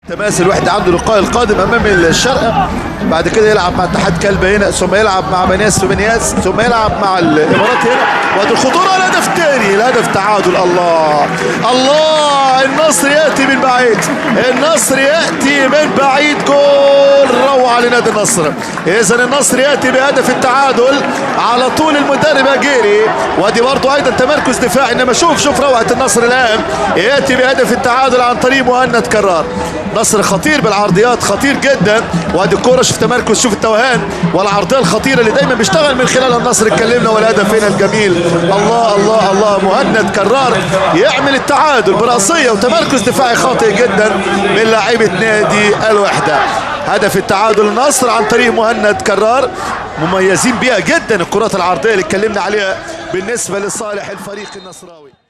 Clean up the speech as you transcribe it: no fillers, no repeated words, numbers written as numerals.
تماس الوحده عنده اللقاء القادم امام الشرقه، بعد كده يلعب مع اتحاد كلبه هنا، ثم يلعب مع بنياس ثم يلعب مع الامارات هنا. وادي الخطوره، الهدف الثاني، الهدف تعادل. الله الله، النصر ياتي من بعيد، النصر ياتي من بعيد، جول روعه لنادي النصر. اذا النصر ياتي بهدف التعادل على طول المدرب اجيري، وادي برضه ايضا تمركز دفاعي. انما شوف روعه النصر الان، ياتي بهدف التعادل عن طريق مهند كرار. نصر خطير بالعرضيات، خطير جدا. وادي الكوره، شوف تمركز، شوف التوهان والعرضيه الخطيره اللي دايما بيشتغل من خلالها النصر. اتكلمنا والهدف هنا الجميل. الله الله الله، مهند كرار يعمل التعادل براسيه وتمركز دفاعي خاطئ جدا من لاعيبه نادي الوحده. هدف التعادل النصر عن طريق مهند كرار، مميزين بيها جدا الكرات العرضيه اللي اتكلمنا عليها بالنسبه لصالح الفريق النصراوي.